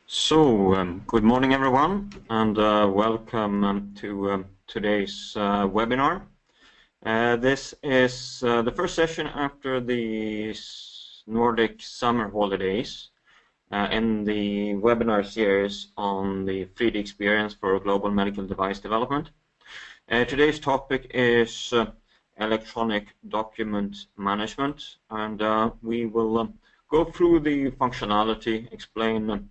Good morning everyone, and welcome to today's webinar. This is the first session after the Nordic summer holidays in the webinar series on the 3D experience for global medical device development. Today's topic is electronic document management, and we will go through the functionality, explain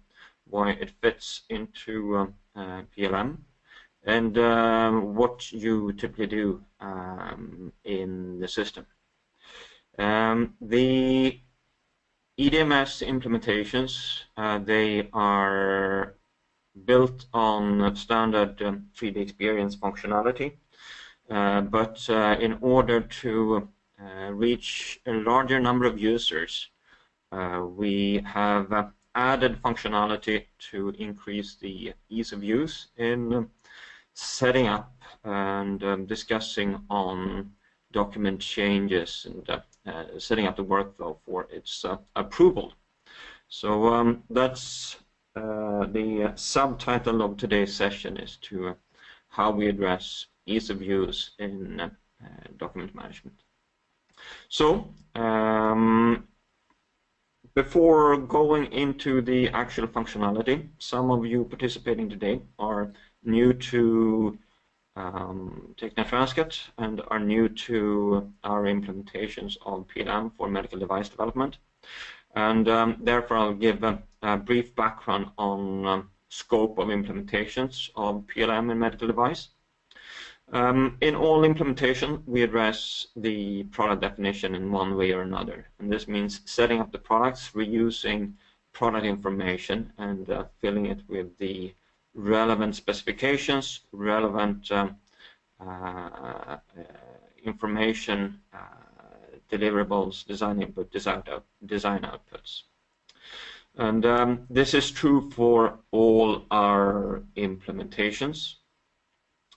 why it fits into PLM, and what you typically do in the system. The EDMS implementations, they are built on standard 3D experience functionality, but in order to reach a larger number of users, we have added functionality to increase the ease of use in setting up and discussing on document changes and setting up the workflow for its approval. So that's the subtitle of today's session is to how we address ease of use in document management. So before going into the actual functionality, some of you participating today are new to Teknatranskat and are new to our implementations of PLM for medical device development. And therefore I'll give a brief background on scope of implementations of PLM in medical device. In all implementation, we address the product definition in one way or another, and this means setting up the products, reusing product information, and filling it with the relevant specifications, relevant information, deliverables, design input, design outputs. And this is true for all our implementations.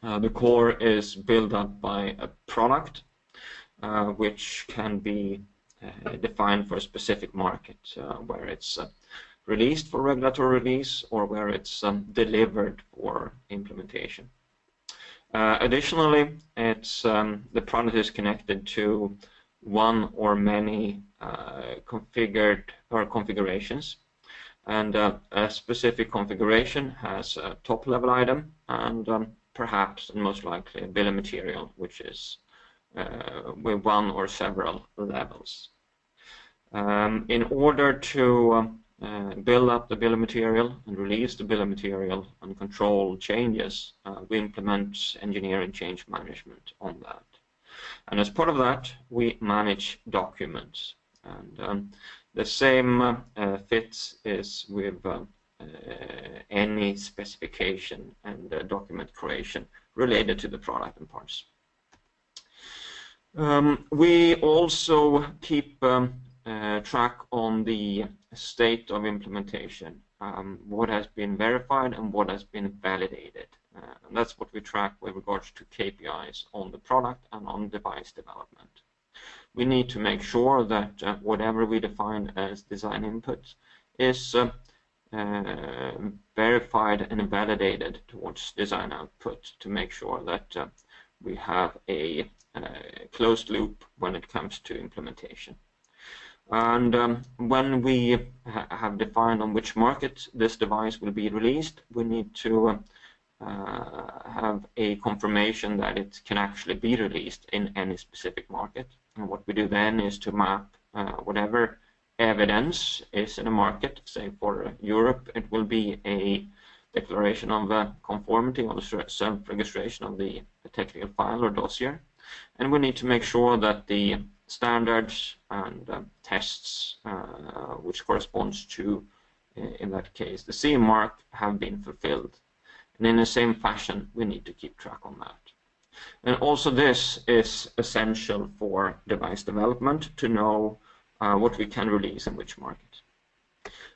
The core is built up by a product which can be defined for a specific market, where it's released for regulatory release or where it's delivered for implementation. Additionally, it's the product is connected to one or many configured or configurations, and a specific configuration has a top-level item and perhaps and most likely a bill of material, which is with one or several levels. In order to build up the bill of material and release the bill of material and control changes, we implement engineering change management on that. And as part of that, we manage documents. And the same fits is with any specification and document creation related to the product and parts. We also keep track on the state of implementation, what has been verified and what has been validated. And that's what we track with regards to KPIs on the product and on device development. We need to make sure that whatever we define as design inputs is verified and validated towards design output to make sure that we have a closed loop when it comes to implementation. And when we have defined on which market this device will be released, we need to have a confirmation that it can actually be released in any specific market. And what we do then is to map whatever evidence is in a market. Say for Europe, it will be a declaration of conformity or self-registration of the technical file or dossier. And we need to make sure that the standards and tests which corresponds to, in that case, the CE mark have been fulfilled. And in the same fashion, we need to keep track on that. And also this is essential for device development to know what we can release in which market.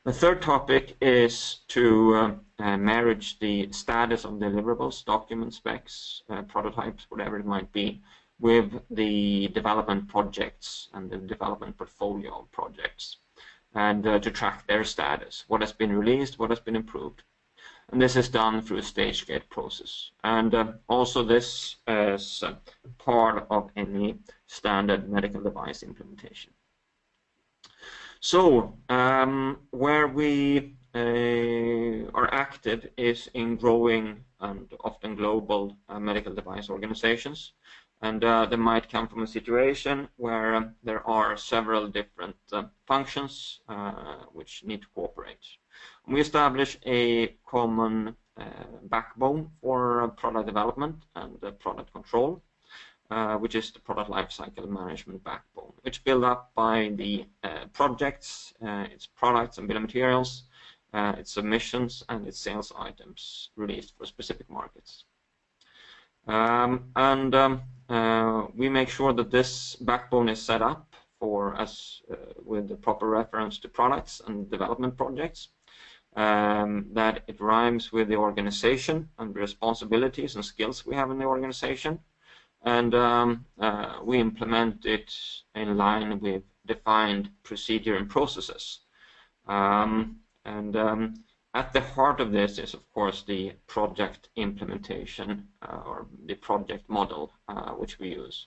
The third topic is to marriage the status of deliverables, document specs, prototypes, whatever it might be, with the development projects and the development portfolio of projects. and to track their status, what has been released, what has been improved. And this is done through a stage gate process. And also this is part of any standard medical device implementation. So where we are active is in growing and often global medical device organizations. And they might come from a situation where there are several different functions which need to cooperate. We establish a common backbone for product development and product control, which is the product lifecycle management backbone, which is built up by the projects, its products and bill of materials, its submissions, and its sales items released for specific markets. We make sure that this backbone is set up for us with the proper reference to products and development projects, that it rhymes with the organization and the responsibilities and skills we have in the organization, and we implement it in line with defined procedure and processes. At the heart of this is, of course, the project implementation or the project model which we use.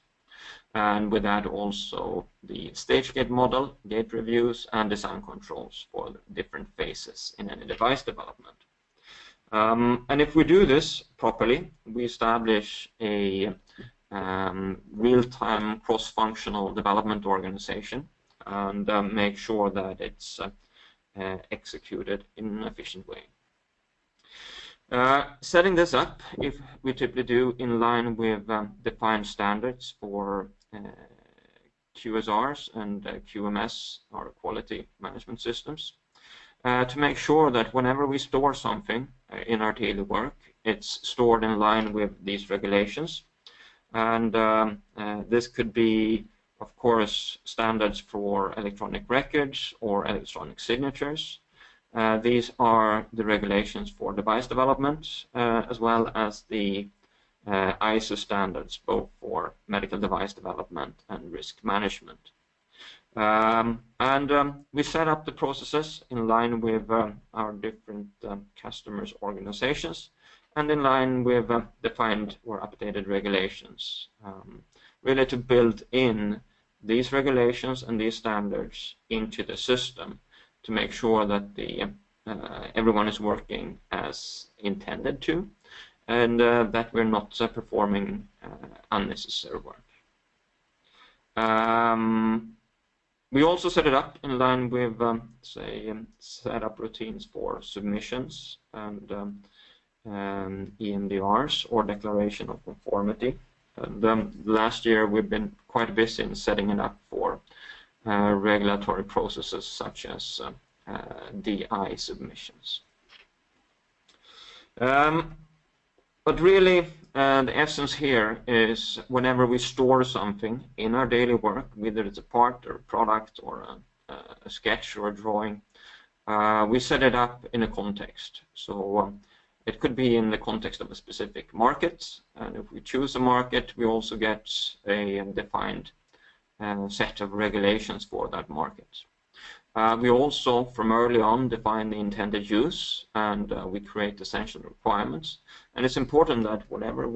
And with that also the stage gate model, gate reviews, and design controls for the different phases in any device development. And if we do this properly, we establish a real-time cross-functional development organization and make sure that it's executed in an efficient way. Setting this up, if we typically do in line with defined standards for QSRs and QMS, or quality management systems, to make sure that whenever we store something in our daily work, it's stored in line with these regulations. And this could be, of course, standards for electronic records or electronic signatures. These are the regulations for device development, as well as the ISO standards, both for medical device development and risk management. We set up the processes in line with our different customers' organizations and in line with defined or updated regulations, really to build in these regulations and these standards into the system to make sure that everyone is working as intended to, and that we're not performing unnecessary work. We also set it up in line with, say, set up routines for submissions and EMDRs, or declaration of conformity. And last year we've been quite busy in setting it up for regulatory processes such as DI submissions. But really, the essence here is whenever we store something in our daily work, whether it's a part or a product or a sketch or a drawing, we set it up in a context. So it could be in the context of a specific market, and if we choose a market, we also get a defined set of regulations for that market. We also, from early on, define the intended use, and we create essential requirements. And it's important that whatever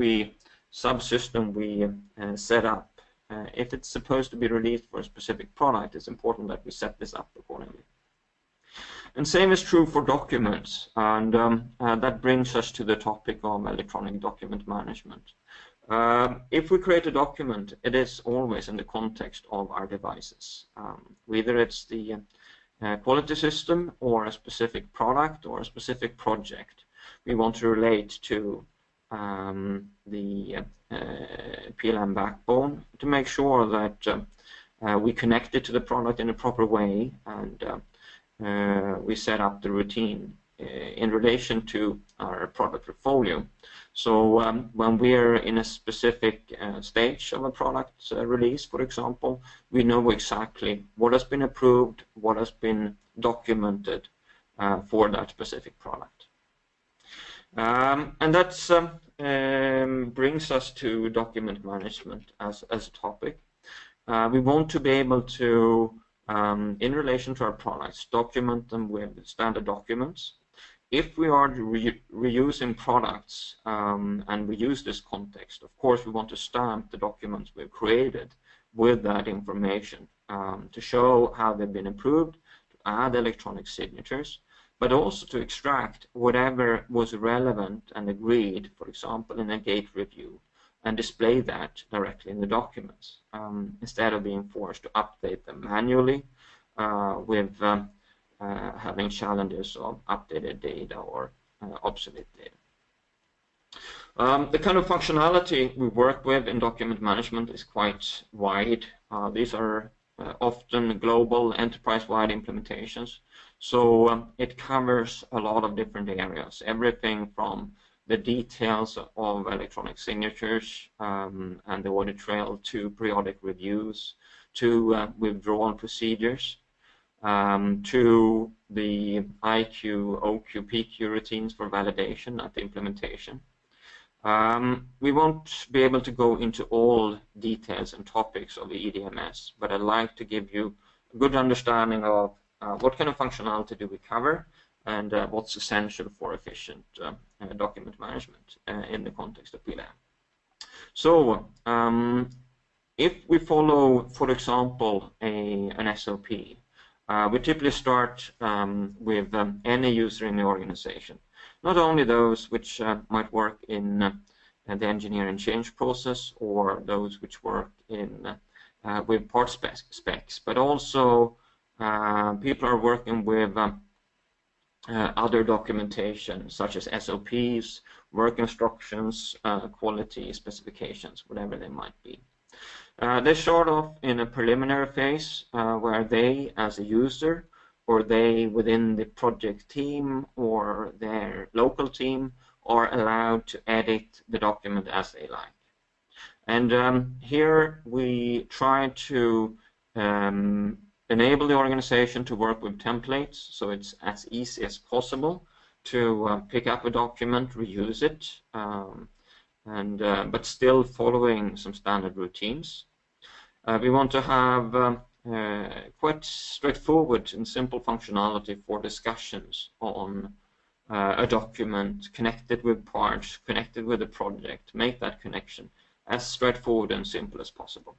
subsystem we set up, if it's supposed to be released for a specific product, it's important that we set this up accordingly. And same is true for documents, and that brings us to the topic of electronic document management. If we create a document, it is always in the context of our devices, whether it's the quality system or a specific product or a specific project. We want to relate to the PLM backbone to make sure that we connect it to the product in a proper way, and we set up the routine in relation to our product portfolio. So when we're in a specific stage of a product release, for example, we know exactly what has been approved, what has been documented for that specific product. And that brings us to document management as a topic. We want to be able to in relation to our products, document them with standard documents. If we are reusing products and we use this context, of course we want to stamp the documents we've created with that information to show how they've been improved, to add electronic signatures, but also to extract whatever was relevant and agreed, for example, in a gate review, and display that directly in the documents instead of being forced to update them manually with having challenges of updated data or obsolete data. The kind of functionality we work with in document management is quite wide. These are often global enterprise-wide implementations, so it covers a lot of different areas, everything from the details of electronic signatures and the audit trail to periodic reviews, to withdrawal procedures, to the IQ, OQ, PQ routines for validation at the implementation. We won't be able to go into all details and topics of the EDMS, but I'd like to give you a good understanding of what kind of functionality do we cover and what's essential for efficient document management in the context of PLM. So if we follow, for example, an SOP, we typically start with any user in the organization, not only those which might work in the engineering change process or those which work in with part specs, but also people are working with other documentation such as SOPs, work instructions, quality specifications, whatever they might be. They start off in a preliminary phase where they, as a user, or they within the project team or their local team, are allowed to edit the document as they like. And here we try to enable the organization to work with templates, so it's as easy as possible to pick up a document, reuse it, but still following some standard routines. We want to have quite straightforward and simple functionality for discussions on a document connected with parts, connected with a project. Make that connection as straightforward and simple as possible.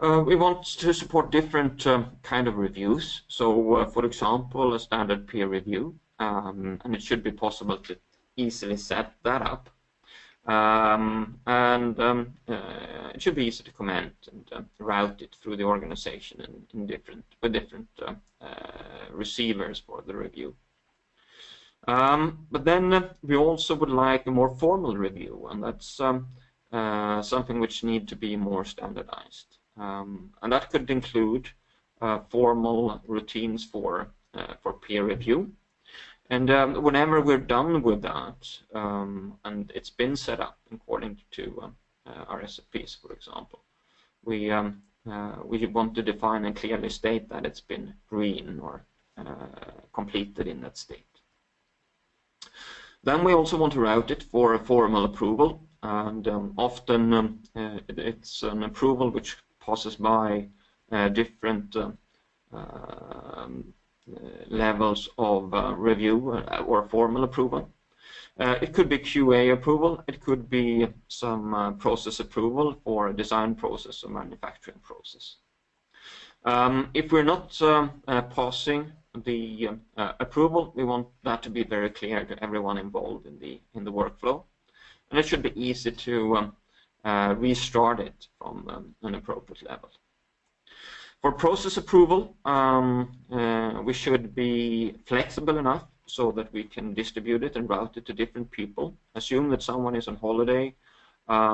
We want to support different kind of reviews. So, for example, a standard peer review, and it should be possible to easily set that up. It should be easy to comment and route it through the organization with different receivers for the review. But then we also would like a more formal review, and that's something which need to be more standardized. And that could include formal routines for peer review. And whenever we're done with that, and it's been set up according to our SOPs, for example, we want to define and clearly state that it's been green or completed in that state. Then we also want to route it for a formal approval, and often it's an approval which passes by different levels of review or formal approval. It could be QA approval, it could be some process approval for a design process or manufacturing process. If we're not passing the approval, we want that to be very clear to everyone involved in the workflow, and it should be easy to restart it from an appropriate level. For process approval, we should be flexible enough so that we can distribute it and route it to different people. Assume that someone is on holiday.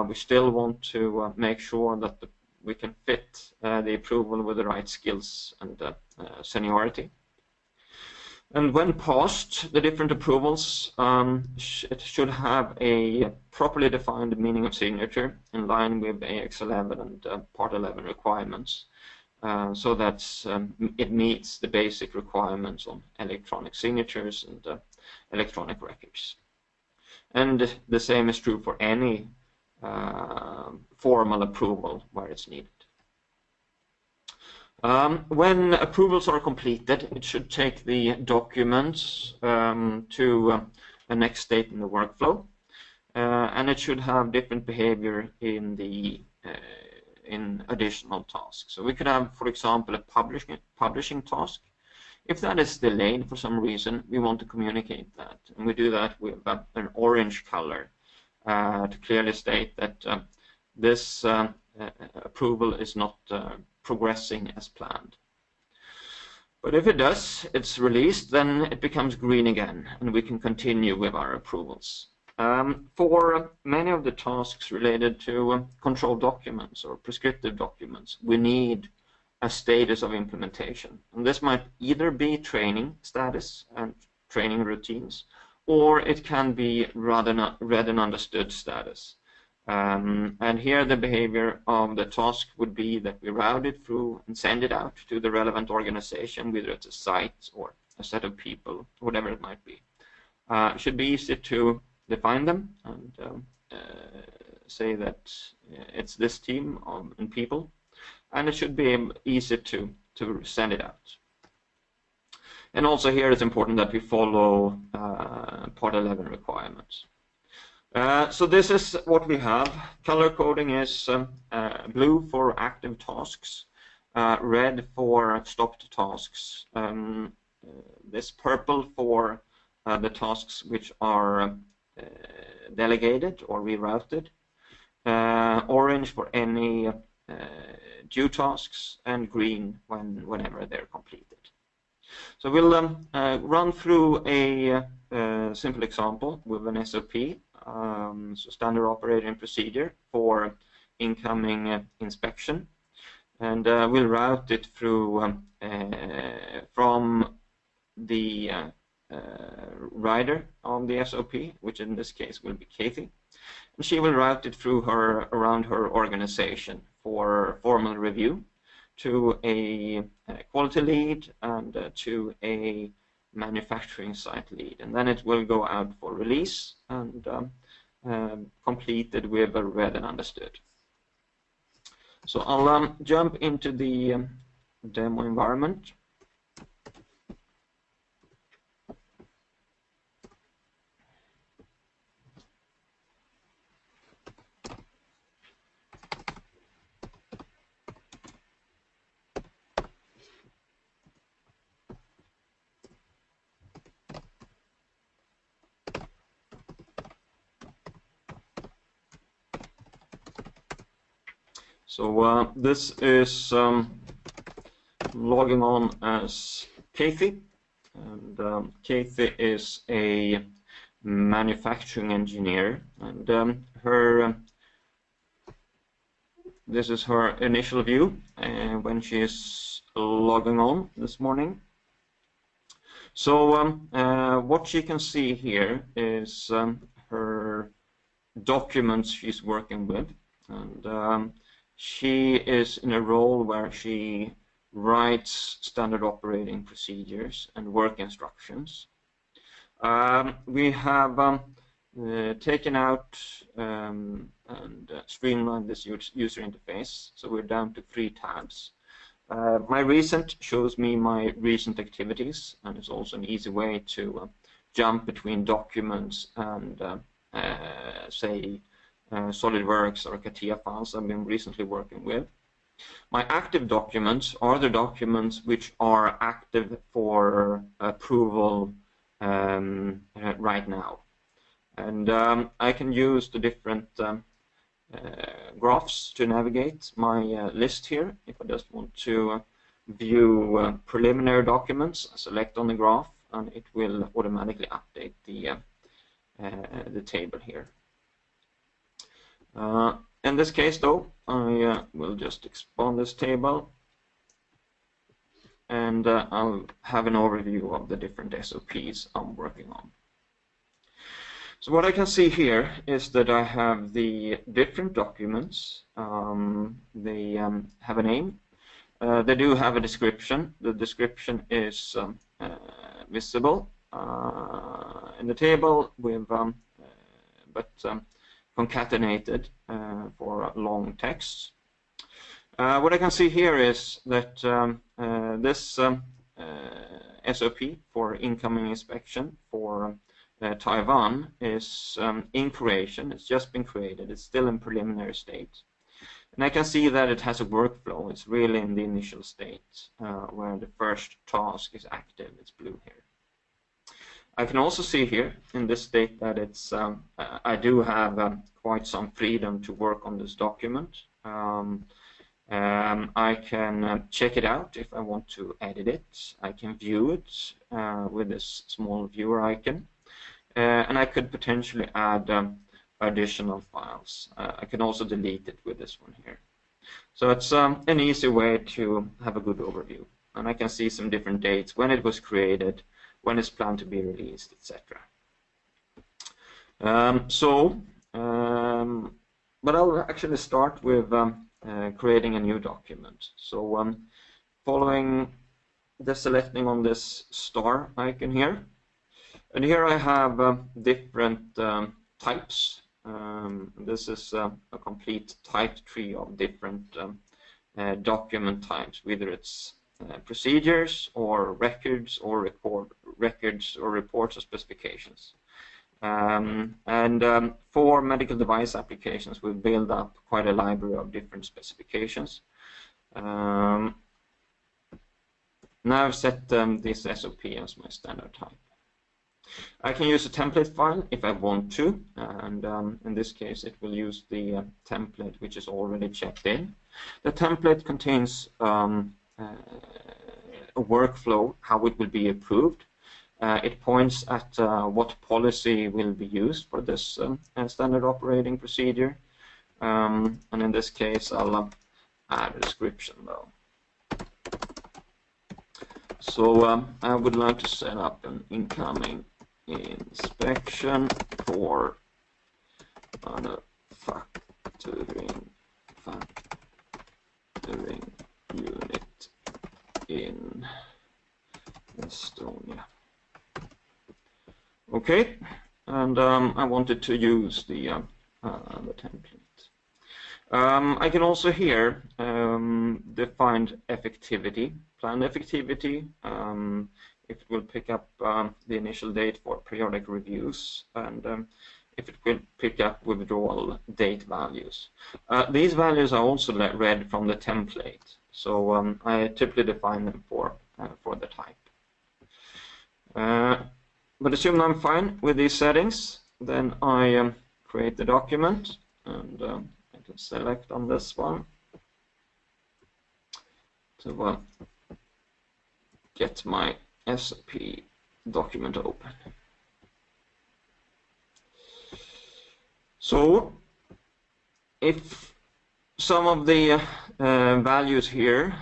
We still want to make sure that we can fit the approval with the right skills and seniority. And when passed, the different approvals, it should have a properly defined meaning of signature in line with AX11 and Part 11 requirements. So that it meets the basic requirements on electronic signatures and electronic records. And the same is true for any formal approval where it's needed. When approvals are completed, it should take the documents to the next state in the workflow, and it should have different behavior in the in additional tasks. So we could have, for example, a publishing task. If that is delayed for some reason, we want to communicate that, and we do that with an orange color to clearly state that this approval is not progressing as planned. But if it does, it's released, then it becomes green again, and we can continue with our approvals. For many of the tasks related to control documents or prescriptive documents, we need a status of implementation. And this might either be training status and training routines, or it can be read and understood status. And here the behavior of the task would be that we route it through and send it out to the relevant organization, whether it's a site or a set of people, whatever it might be. It should be easy to define them and say that it's this team and people, and it should be easy to send it out. And also here it's important that we follow Part 11 requirements. So this is what we have. Color coding is blue for active tasks, red for stopped tasks, this purple for the tasks which are delegated or rerouted, orange for any due tasks, and green whenever they're completed. So we'll run through a simple example with an SOP, so standard operating procedure for incoming inspection, and we'll route it through from the writer on the SOP, which in this case will be Kathy, and she will route it through around her organization for formal review to a quality lead and to a manufacturing site lead, and then it will go out for release and completed with a read and understood. So I'll jump into the demo environment. So this is logging on as Kathy, and Kathy is a manufacturing engineer, and this is her initial view when she is logging on this morning. So what she can see here is her documents she's working with, and she is in a role where she writes standard operating procedures and work instructions. We have taken out and streamlined this user interface, so we're down to 3 tabs. My recent shows me my recent activities, and it's also an easy way to jump between documents and say SolidWorks or CATIA files I've been recently working with. My active documents are the documents which are active for approval right now, and I can use the different graphs to navigate my list here. If I just want to view preliminary documents, I select on the graph, and it will automatically update the table here. In this case, though, I will just expand this table, and I'll have an overview of the different SOPs I'm working on. So what I can see here is that I have the different documents. They have a name. They do have a description. The description is visible in the table with concatenated for long text. What I can see here is that this SOP for incoming inspection for Taiwan is in creation. It's just been created. It's still in preliminary state. And I can see that it has a workflow. It's really in the initial state where the first task is active. It's blue here. I can also see here in this state that it's I do have quite some freedom to work on this document. I can check it out if I want to edit it. I can view it with this small viewer icon. And I could potentially add additional files. I can also delete it with this one here. So it's an easy way to have a good overview. And I can see some different dates, when it was created, when it's planned to be released, etc. But I'll actually start with creating a new document. So following the selecting on this star icon here, and here I have different types. This is a complete type tree of different document types, whether it's procedures or records or reports or specifications. For medical device applications, we build up quite a library of different specifications. Now I've set this SOP as my standard type. I can use a template file if I want to, and in this case it will use the template which is already checked in. The template contains a workflow, how it will be approved. It points at what policy will be used for this standard operating procedure. And in this case, I'll add a description though. So I would like to set up an incoming inspection for manufacturing unit in Estonia. Okay, and I wanted to use the template. I can also here define effectivity, planned effectivity, if it will pick up the initial date for periodic reviews, and if it will pick up withdrawal date values. These values are also read from the template, so I typically define them for the type. But assume I'm fine with these settings, then I create the document, and I can select on this one to get my SOP document open. So if some of the values here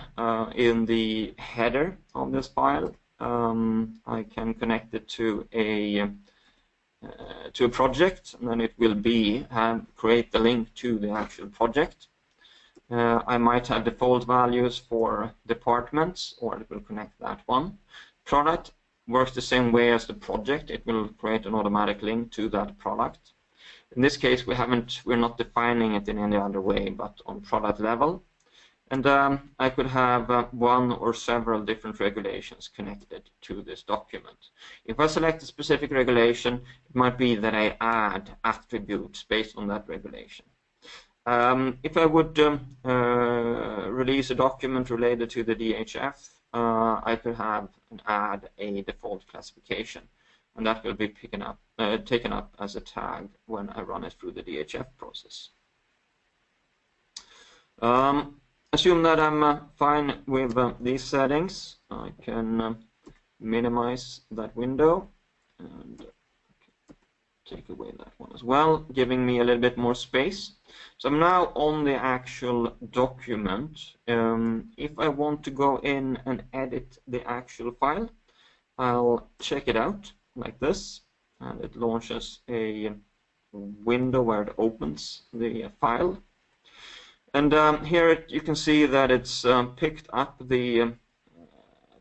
in the header of this file, I can connect it to a project, and then it will create the link to the actual project. I might have default values for departments, or it will connect that one. Product works the same way as the project. It will create an automatic link to that product. In this case, we're not defining it in any other way, but on product level. And I could have one or several different regulations connected to this document. If I select a specific regulation, it might be that I add attributes based on that regulation. If I would release a document related to the DHF, I could have and add a default classification, and that will be taken up as a tag when I run it through the DHF process. Assume that I'm fine with these settings. I can minimize that window and take away that one as well, giving me a little bit more space. So I'm now on the actual document. If I want to go in and edit the actual file, I'll check it out like this, and it launches a window where it opens the file. And here you can see that it's picked up the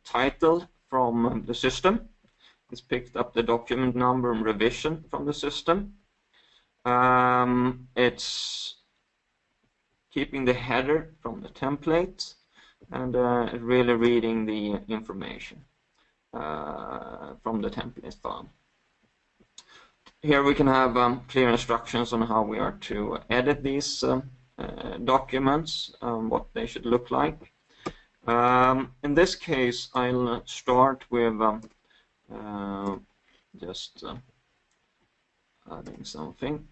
title from the system. It's picked up the document number and revision from the system. It's keeping the header from the template, and really reading the information from the template file. Here we can have clear instructions on how we are to edit these documents, what they should look like. In this case, I'll start with just adding something.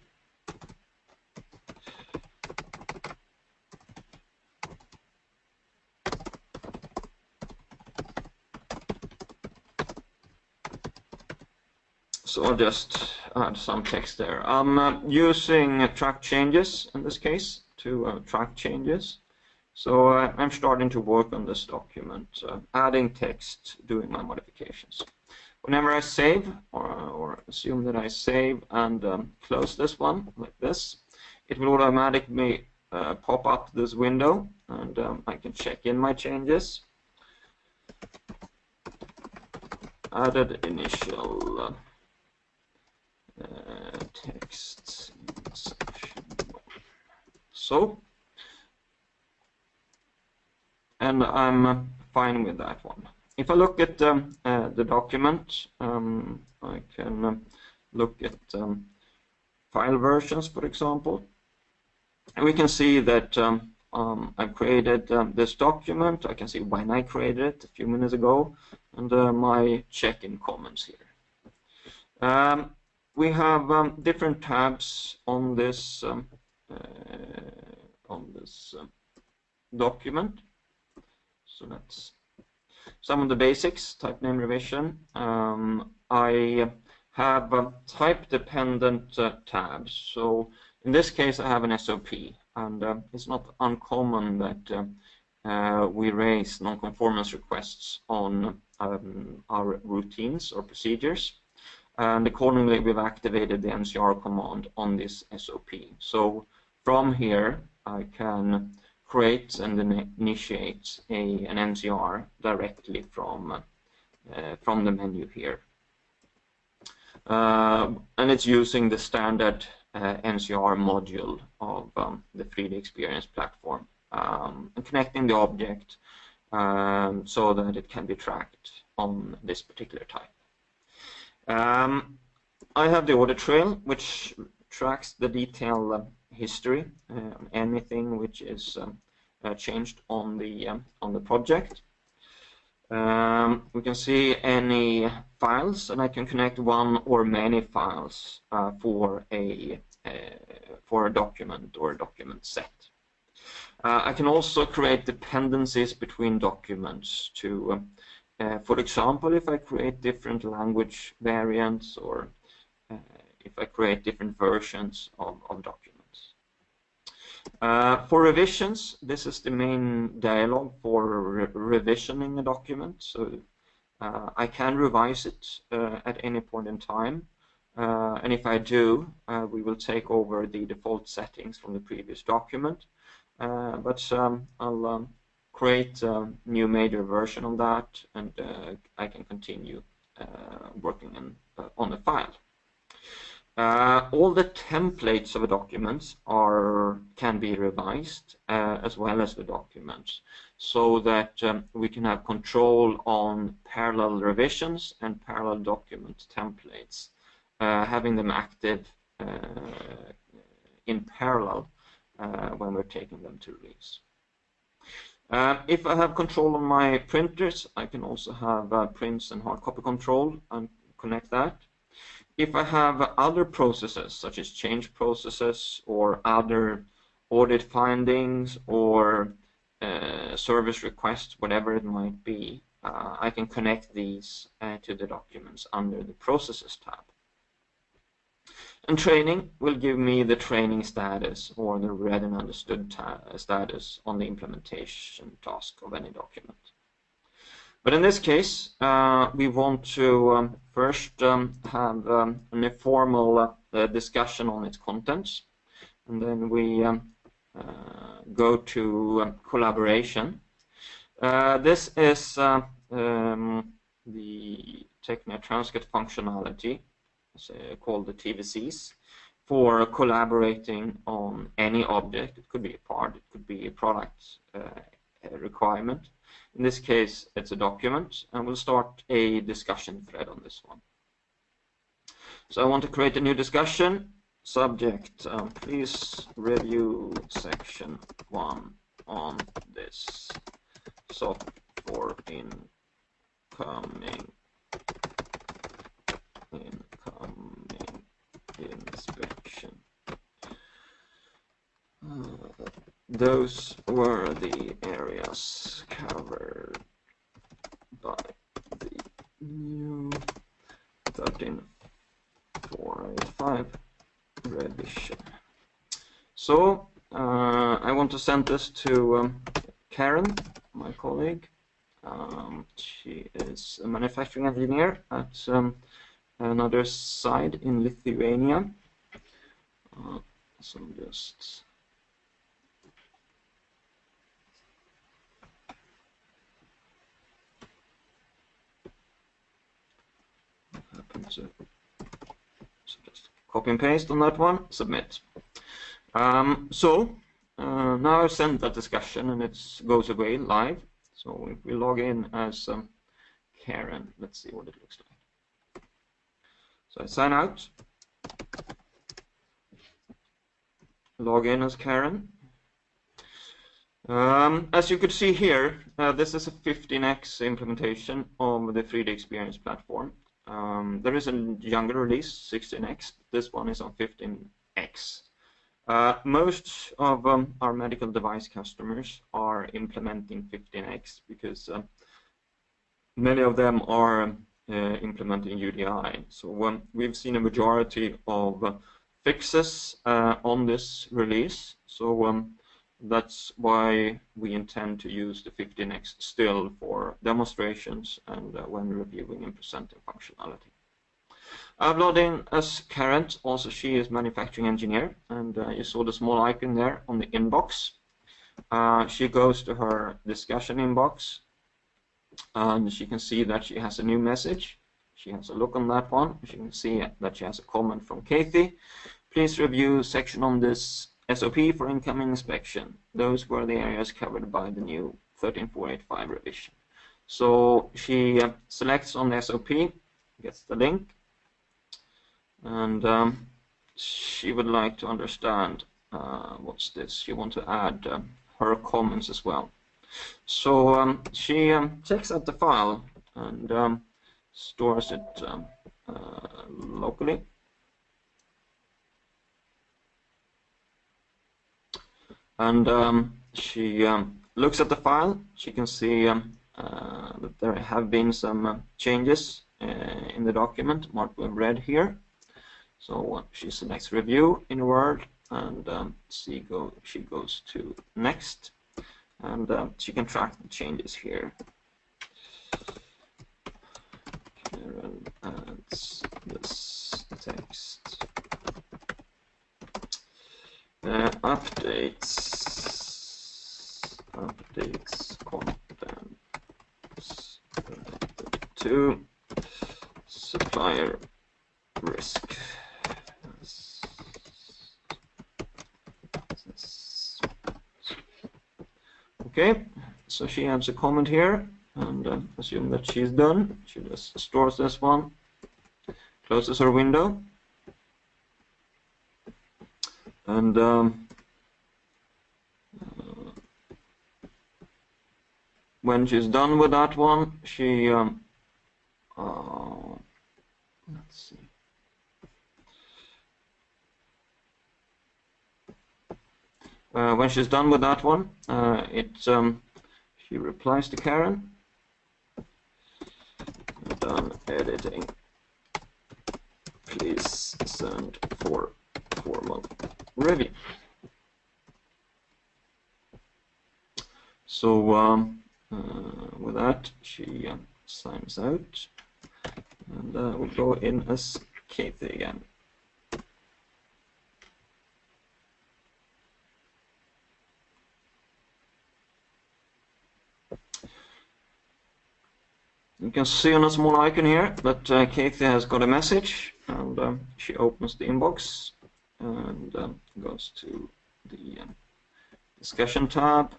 So I'll just add some text there. I'm using track changes in this case to track changes. So I'm starting to work on this document, adding text, doing my modifications. Whenever I save, or assume that I save and close this one like this, it will automatically pop up this window, and I can check in my changes. Added initial text in section 1. So, and I'm fine with that one. If I look at the document, I can look at file versions, for example, and we can see that I've created this document. I can see when I created it a few minutes ago, and my check-in comments here. We have different tabs on this document. So that's some of the basics. Type name revision. I have type-dependent tabs. So in this case, I have an SOP, and it's not uncommon that we raise non-conformance requests on our routines or procedures. And accordingly, we've activated the NCR command on this SOP. So from here, I can create and initiate an NCR directly from the menu here. And it's using the standard NCR module of the 3DEXPERIENCE platform, and connecting the object so that it can be tracked on this particular type. I have the audit trail, which tracks the detailed history, anything which is changed on the project. We can see any files, and I can connect one or many files for a document or a document set. I can also create dependencies between documents to for example, if I create different language variants, or if I create different versions of documents. For revisions, this is the main dialog for revisioning a document. So I can revise it at any point in time. And if I do, we will take over the default settings from the previous document. But I'll create a new major version of that, and I can continue working on the file. All the templates of a document can be revised as well as the documents, so that we can have control on parallel revisions and parallel document templates, having them active in parallel when we're taking them to release. If I have control on my printers, I can also have prints and hard copy control and connect that. If I have other processes, such as change processes or other audit findings or service requests, whatever it might be, I can connect these to the documents under the Processes tab. And training will give me the training status, or the read and understood status on the implementation task of any document. But in this case, we want to first have an informal discussion on its contents, and then we go to collaboration. This is the TECHNIA transcript functionality, called the TVCs, for collaborating on any object. It could be a part, it could be a product requirement. In this case, it's a document, and we'll start a discussion thread on this one. So I want to create a new discussion. Subject, please review section 1 on this SOC for incoming inspection. Those were the areas covered by the new 13485 revision. So I want to send this to Karen, my colleague. She is a manufacturing engineer at another site in Lithuania. So just so just copy and paste on that one, submit. Now I've sent that discussion and it goes away live. So if we log in as Karen, let's see what it looks like. So I sign out, log in as Karen. As you could see here, this is a 15x implementation of the 3D Experience platform. There is a younger release, 16x. This one is on 15x. Most of our medical device customers are implementing 15x because many of them are implementing UDI. So we've seen a majority of fixes on this release. So that's why we intend to use the 15x still for demonstrations and when reviewing and presenting functionality. I've logged in as Karen. Also, she is manufacturing engineer, and you saw the small icon there on the inbox. She goes to her discussion inbox, and she can see that she has a new message. She has a look on that one. She can see that she has a comment from Kathy. Please review section on this SOP for incoming inspection. Those were the areas covered by the new 13485 revision. So she selects on the SOP, gets the link, and she would like to understand what's this. She wants to add her comments as well. So she checks out the file and stores it locally. And she looks at the file. She can see that there have been some changes in the document marked with red here. So she selects review in Word, and she goes to next, and she can track the changes here. Karen adds this text. Updates contents related to supplier risk. Okay, so she adds a comment here, and assume that she's done. She just stores this one, closes her window, and when she's done with that one, she let's see. When she's done with that one, she replies to Karen. Done editing. Please send for formal review. So with that, she signs out, and we'll go in as Kathy again. You can see on a small icon here that Kathy has got a message, and she opens the inbox, and goes to the discussion tab,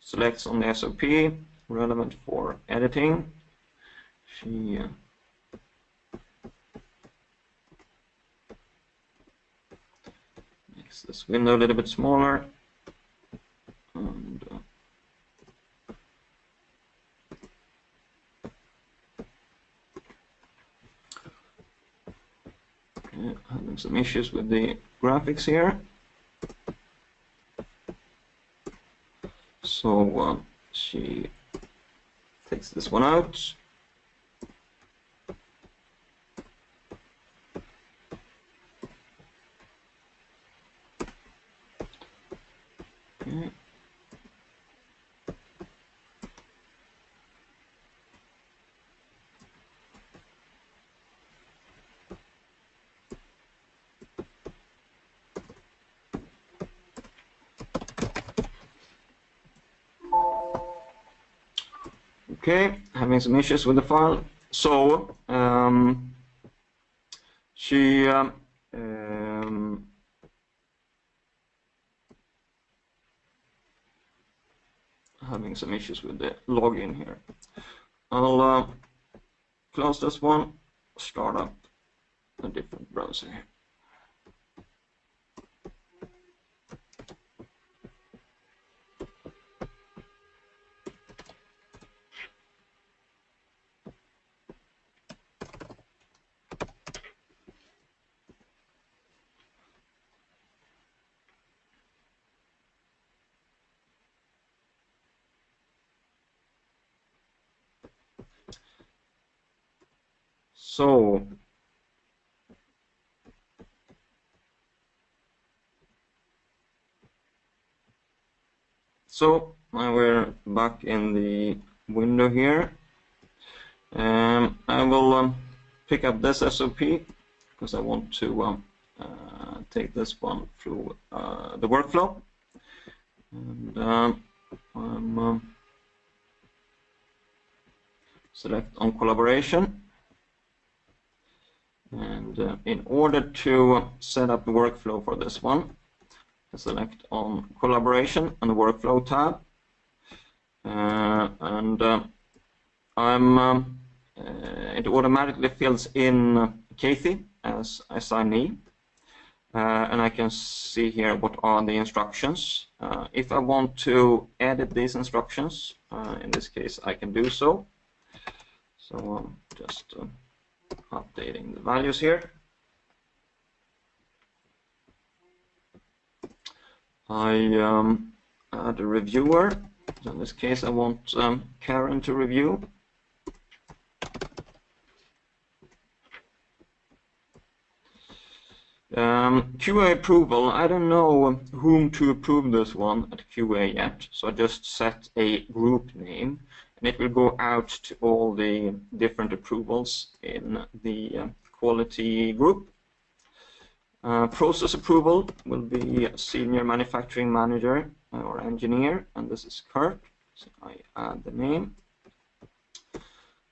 selects on the SOP relevant for editing. She makes this window a little bit smaller, and having some issues with the graphics here. So she takes this one out. Okay. Okay, having some issues with the file. So she having some issues with the login here. I'll close this one, start up a different browser here. So now we're back in the window here. I will pick up this SOP because I want to take this one through the workflow. And I'm select on collaboration. And in order to set up the workflow for this one, I select on collaboration and the workflow tab. It automatically fills in Kathy as assignee. And I can see here what are the instructions. If I want to edit these instructions, in this case I can do so. So I'm just updating the values here. I add a reviewer. So in this case I want Karen to review. QA approval, I don't know whom to approve this one at QA yet, so I just set a group name and it will go out to all the different approvals in the quality group. Process approval will be senior manufacturing manager or engineer, and this is Kurt, so I add the name.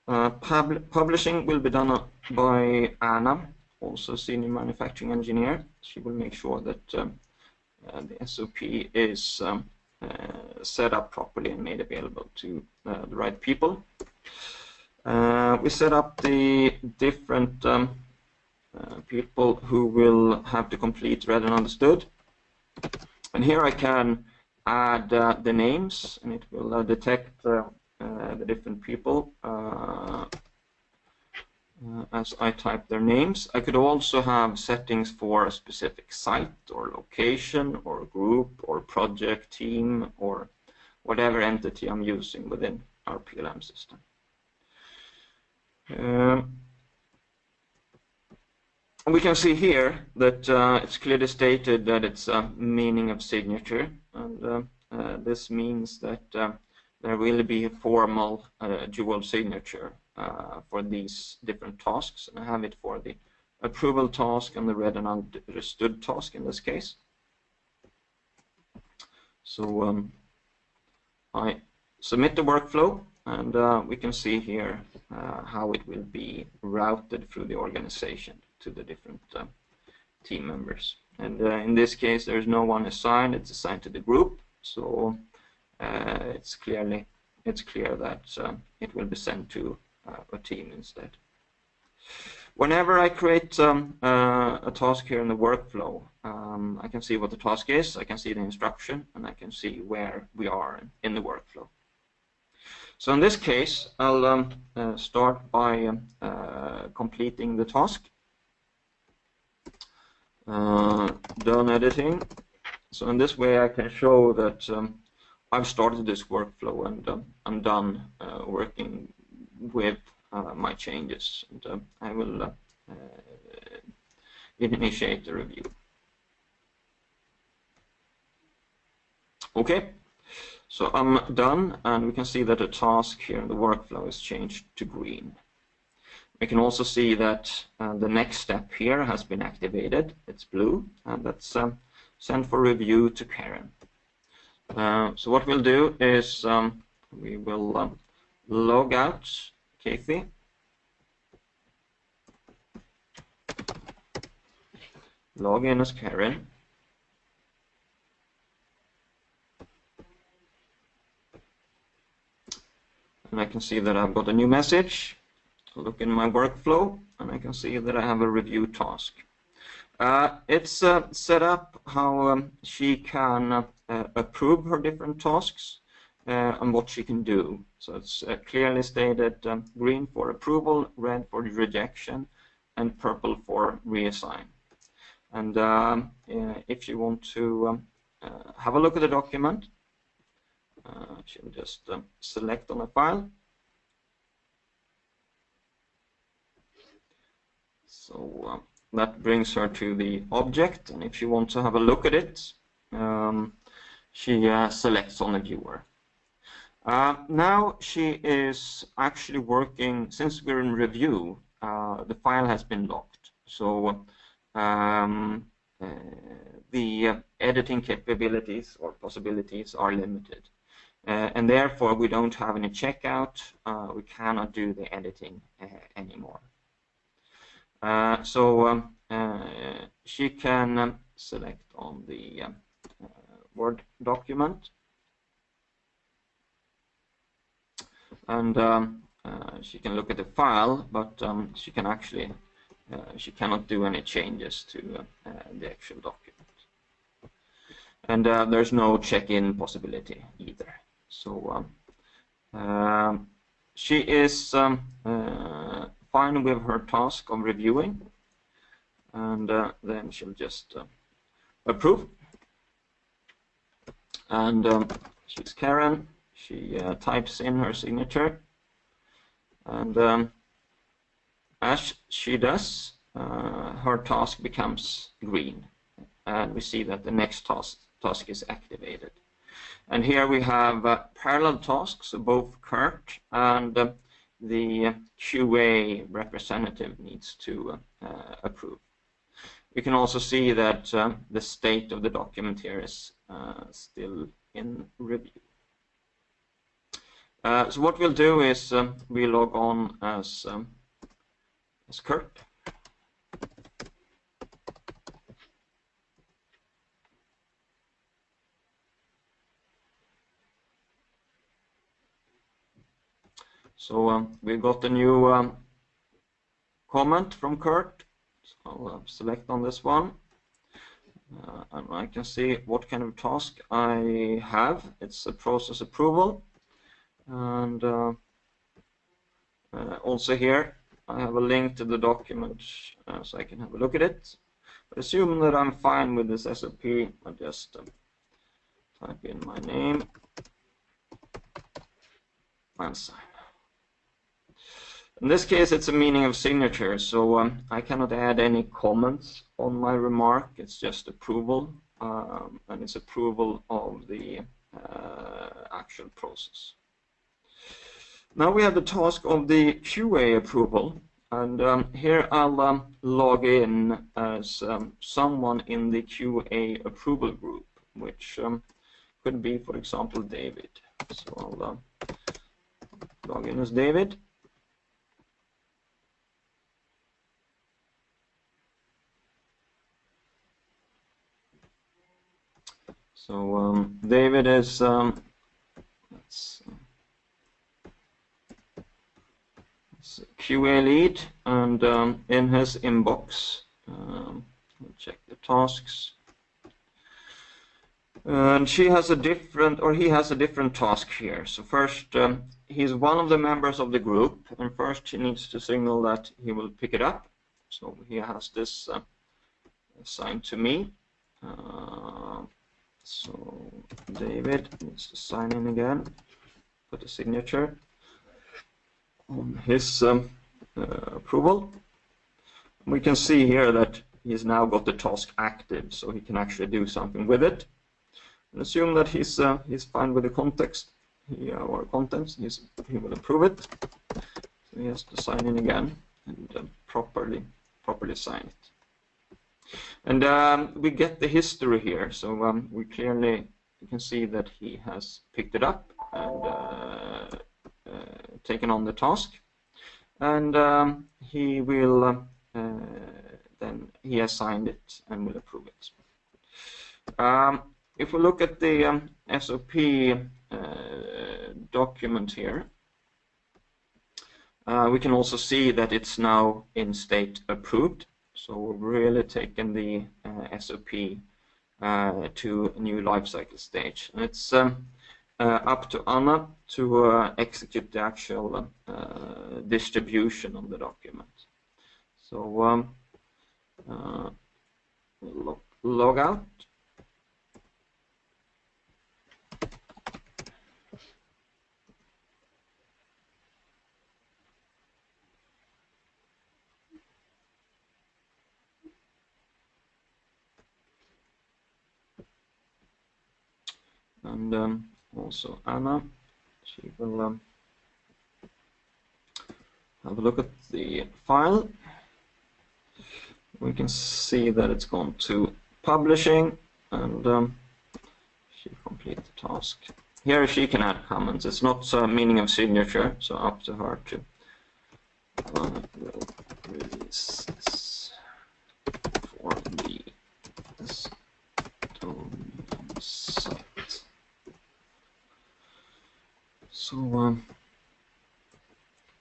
Publishing will be done by Anna, also senior manufacturing engineer. She will make sure that the SOP is set up properly and made available to the right people. We set up the different people who will have to complete read and understood. And here I can add the names, and it will detect the different people as I type their names. I could also have settings for a specific site or location or group or project team or whatever entity I'm using within our PLM system. We can see here that it's clearly stated that it's a meaning of signature, and this means that there will be a formal dual signature for these different tasks, and I have it for the approval task and the read and understood task in this case. So I submit the workflow, and we can see here how it will be routed through the organization to the different team members. And in this case, there's no one assigned; it's assigned to the group. So it's clear that it will be sent to a team instead. Whenever I create a task here in the workflow, I can see what the task is, I can see the instruction, and I can see where we are in the workflow. So in this case, I'll start by completing the task. Done editing. So in this way I can show that I've started this workflow and I'm done working with my changes, and I will initiate the review. Okay, so I'm done, and we can see that the task here in the workflow is changed to green. We can also see that the next step here has been activated. It's blue, and that's sent for review to Karen. So what we'll do is we will log out Kathy, log in as Karen, and I can see that I've got a new message. Look in my workflow, and I can see that I have a review task. It's set up how she can approve her different tasks and what she can do. So it's clearly stated green for approval, red for rejection, and purple for reassign. And if you want to have a look at the document, she'll just select on a file. So that brings her to the object, and if you want to have a look at it, she selects on the viewer. Now she is actually working, since we're in review, the file has been locked. So the editing capabilities or possibilities are limited. And therefore we don't have any checkout, we cannot do the editing anymore. So she can select on the Word document, and she can look at the file, but she can actually she cannot do any changes to the actual document. And there's no check-in possibility either. So she is fine with her task of reviewing, and then she'll just approve. And she's Karen. She types in her signature, and as she does, her task becomes green, and we see that the next task is activated. And here we have parallel tasks, so both Kurt and the QA representative needs to approve. We can also see that the state of the document here is still in review. So what we'll do is we log on as Kurt. So we got a new comment from Kurt. So I'll select on this one. And I can see what kind of task I have. It's a process approval. And also here I have a link to the document so I can have a look at it. But assuming that I'm fine with this SOP, I'll just type in my name and sign. In this case, it's a meaning of signature, so I cannot add any comments on my remark. It's just approval, and it's approval of the actual process. Now we have the task of the QA approval, and here I'll log in as someone in the QA approval group, which could be, for example, David. So I'll log in as David. So David is QA lead, and in his inbox, we'll check the tasks. And he has a different task here. So first, he's one of the members of the group, and first he needs to signal that he will pick it up. So he has this assigned to me. So David needs to sign in again, put a signature on his approval. We can see here that he's now got the task active, so he can actually do something with it. And assume that he's fine with the context or contents. He will approve it. So he has to sign in again and properly sign it. And we get the history here, so you can see that he has picked it up and taken on the task, and he will then he has signed it and will approve it. If we look at the SOP document here, we can also see that it's now in state approved. So we've really taken the SOP to a new lifecycle stage. And it's up to Anna to execute the actual distribution of the document. So log out. And also Anna, she will have a look at the file. We can see that it's gone to publishing, and she completed the task. Here she can add comments. It's not meaning of signature, so up to her to will release this for the Estonian site. So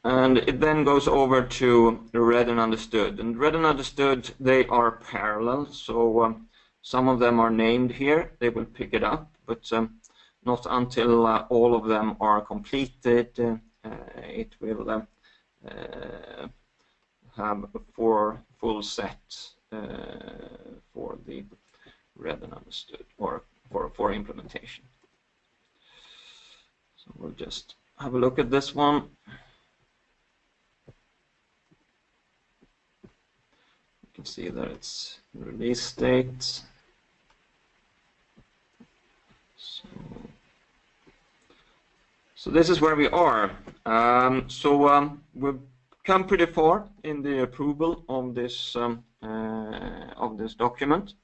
and it then goes over to read and understood. And read and understood, they are parallel. So some of them are named here. They will pick it up, but not until all of them are completed. It will have a full set for the read and understood, or for implementation. So we'll just have a look at this one. You can see that it's release state. So this is where we are. We've come pretty far in the approval of this document.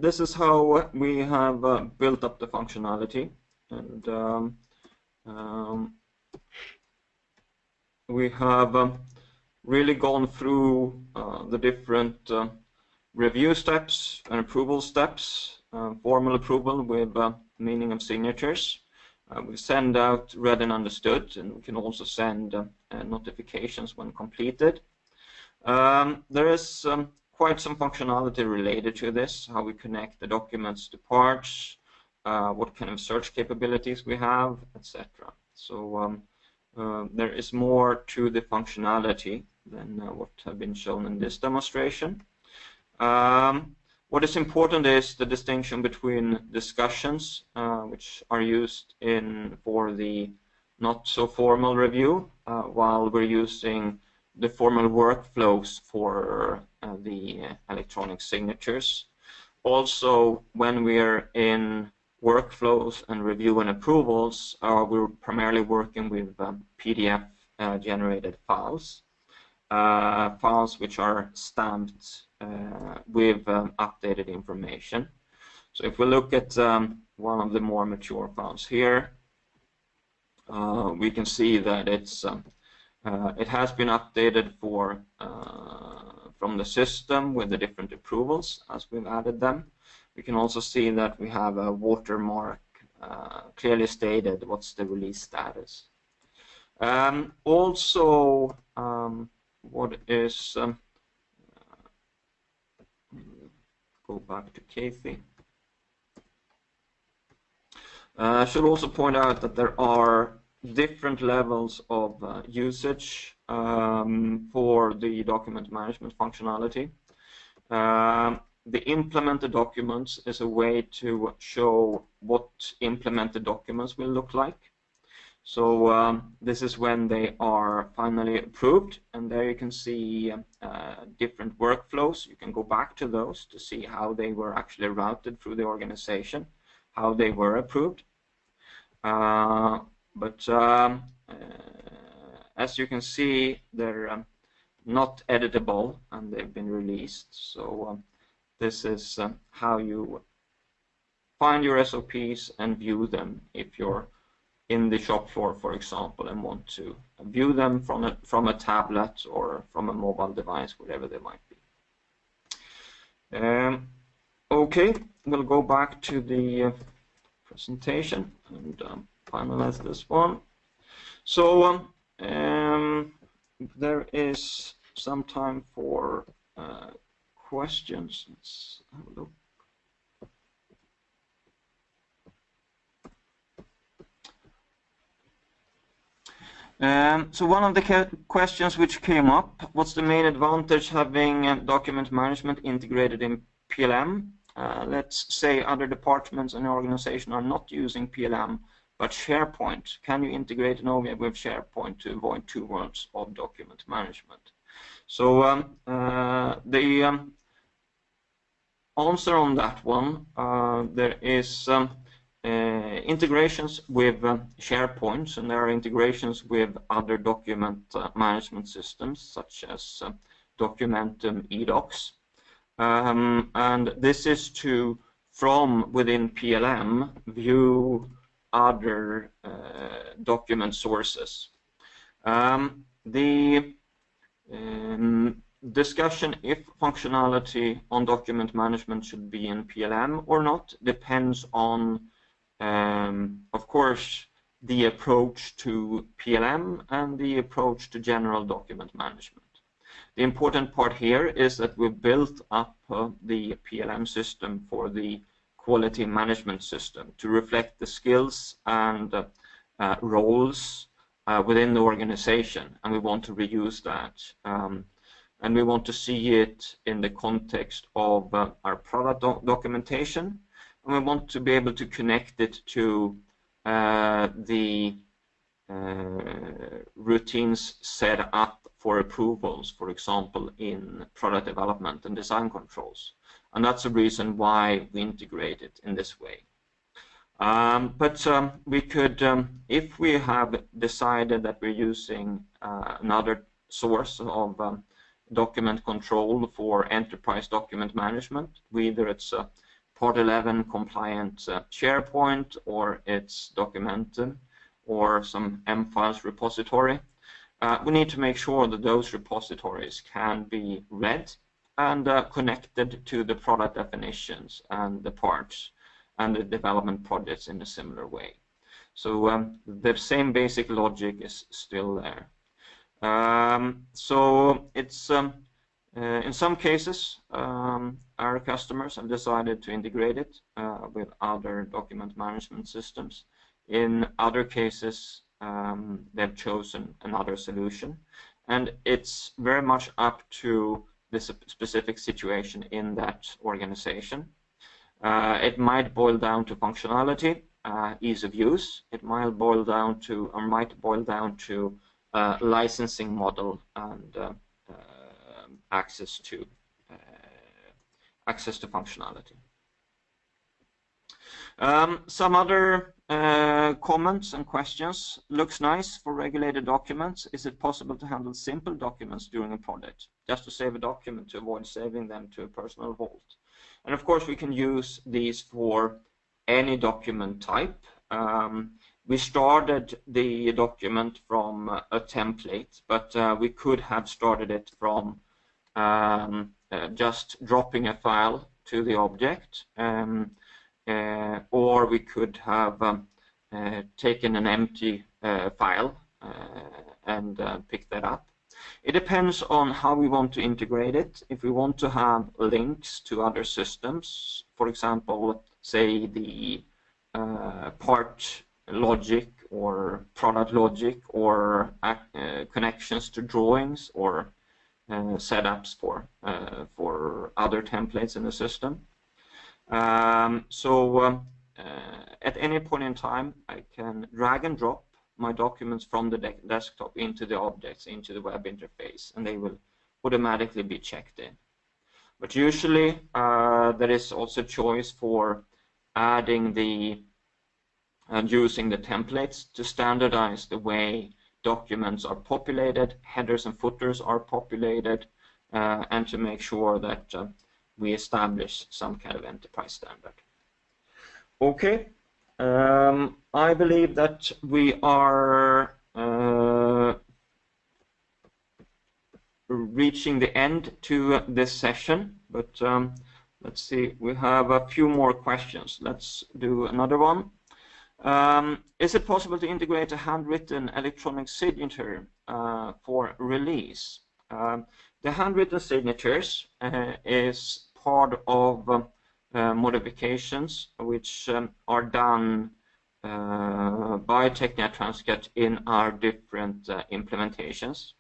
This is how we have built up the functionality, and we have really gone through the different review steps and approval steps, formal approval with meaning of signatures. We send out read and understood, and we can also send notifications when completed. There is quite some functionality related to this, how we connect the documents to parts, what kind of search capabilities we have, etc. So there is more to the functionality than what have been shown in this demonstration. What is important is the distinction between discussions, which are used for the not so formal review, while we're using the formal workflows for the electronic signatures. Also, when we're in workflows and review and approvals, we're primarily working with PDF generated files, files which are stamped with updated information. So if we look at one of the more mature files here, we can see that it has been updated from the system with the different approvals as we've added them. We can also see that we have a watermark clearly stated what's the release status. Also, what is go back to Kathy. I should also point out that there are different levels of usage for the document management functionality. The implemented documents is a way to show what implemented documents will look like. So this is when they are finally approved, and there you can see different workflows. You can go back to those to see how they were actually routed through the organization, how they were approved. But as you can see, they're not editable and they've been released. So this is how you find your SOPs and view them if you're in the shop floor, for example, and want to view them from a tablet or from a mobile device, whatever they might be. Okay, we'll go back to the presentation and finalize this one. So there is some time for questions. Let's have a look. So one of the questions which came up, what's the main advantage having document management integrated in PLM? Let's say other departments in the organization are not using PLM, but SharePoint. Can you integrate an OVIA with SharePoint to avoid two worlds of document management? So the answer on that one, there is integrations with SharePoint, and there are integrations with other document management systems such as Documentum, eDocs. And this is to, from within PLM, view other document sources. The discussion if functionality on document management should be in PLM or not depends on, of course, the approach to PLM and the approach to general document management. The important part here is that we built up the PLM system for the quality management system to reflect the skills and roles within the organization, and we want to reuse that. And we want to see it in the context of our product documentation, and we want to be able to connect it to the routines set up for approvals, for example, in product development and design controls. And that's the reason why we integrate it in this way. But we could, if we have decided that we're using another source of document control for enterprise document management, whether it's Part 11 compliant SharePoint or it's Documentum or some M-Files repository, we need to make sure that those repositories can be read and connected to the product definitions and the parts and the development projects in a similar way. So the same basic logic is still there. So it's in some cases our customers have decided to integrate it with other document management systems. In other cases they've chosen another solution, and it's very much up to the specific situation in that organization. It might boil down to functionality, ease of use. It might boil down to licensing model and access to functionality. Some other comments and questions. Looks nice for regulated documents. Is it possible to handle simple documents during a project, just to save a document to avoid saving them to a personal vault? And of course, we can use these for any document type. We started the document from a template, but we could have started it from just dropping a file to the object, or we could have taken an empty file and picked that up. It depends on how we want to integrate it. If we want to have links to other systems, for example, say the part logic or product logic, or connections to drawings, or setups for other templates in the system. At any point in time, I can drag and drop my documents from the desktop into the objects, into the web interface, and they will automatically be checked in. But usually there is also choice for adding using the templates to standardize the way documents are populated, headers and footers are populated, and to make sure that we establish some kind of enterprise standard. Okay, I believe that we are reaching the end to this session, but let's see, we have a few more questions. Let's do another one. Is it possible to integrate a handwritten electronic signature for release? The handwritten signatures is part of modifications which are done by TechNet Transcat in our different implementations.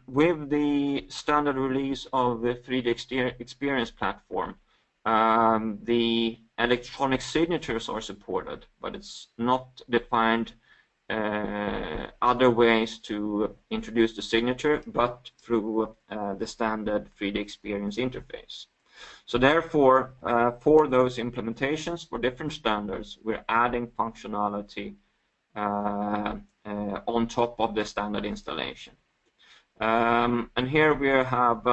With the standard release of the 3D Experience platform, the electronic signatures are supported, but it's not defined other ways to introduce the signature, but through the standard 3D Experience interface. So therefore, for those implementations, for different standards, we're adding functionality on top of the standard installation. And here we have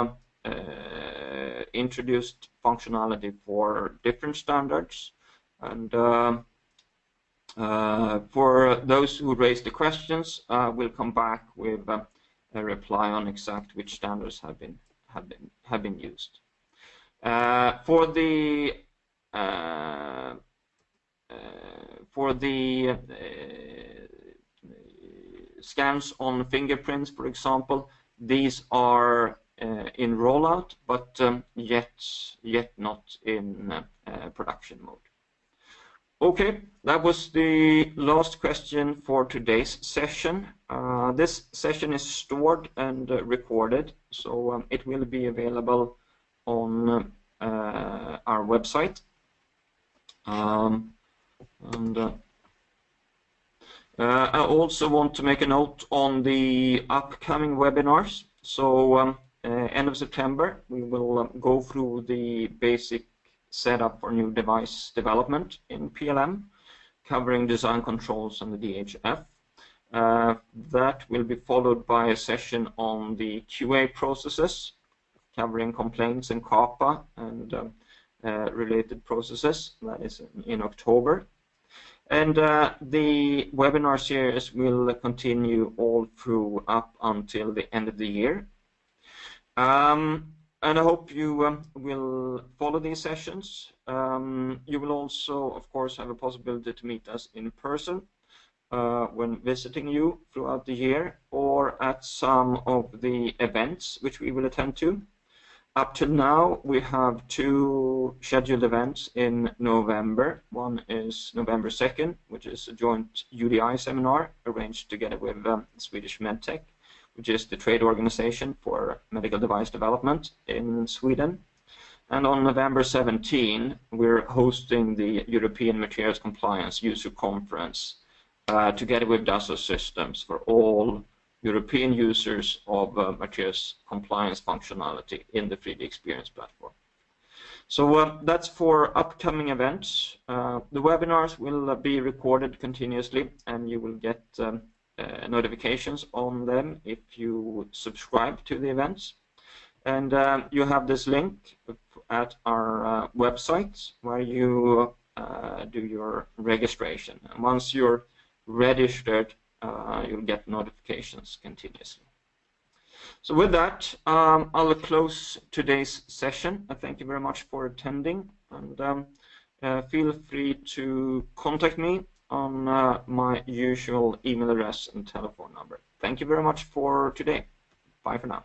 introduced functionality for different standards, and for those who raised the questions, we'll come back with a reply on exact which standards have been used. For the scans on fingerprints, for example, these are in rollout, but yet not in production mode. Okay, that was the last question for today's session. This session is stored and recorded, so it will be available on our website. I also want to make a note on the upcoming webinars. So end of September, we will go through the basic setup for new device development in PLM, covering design controls and the DHF. That will be followed by a session on the QA processes, covering complaints and CAPA and related processes. That is in October. And the webinar series will continue all through up until the end of the year. And I hope you will follow these sessions. You will also, of course, have a possibility to meet us in person when visiting you throughout the year, or at some of the events which we will attend to. Up to now, we have 2 scheduled events in November. One is November 2nd, which is a joint UDI seminar arranged together with Swedish MedTech, which is the trade organization for medical device development in Sweden. And on November 17, we're hosting the European Materials Compliance User Conference together with Dassault Systems for all European users of materials compliance functionality in the 3D Experience platform. So that's for upcoming events. The webinars will be recorded continuously, and you will get notifications on them if you subscribe to the events. And you have this link at our website where you do your registration. And once you're registered, you'll get notifications continuously. So with that, I'll close today's session. Thank you very much for attending, and feel free to contact me on my usual email address and telephone number. Thank you very much for today. Bye for now.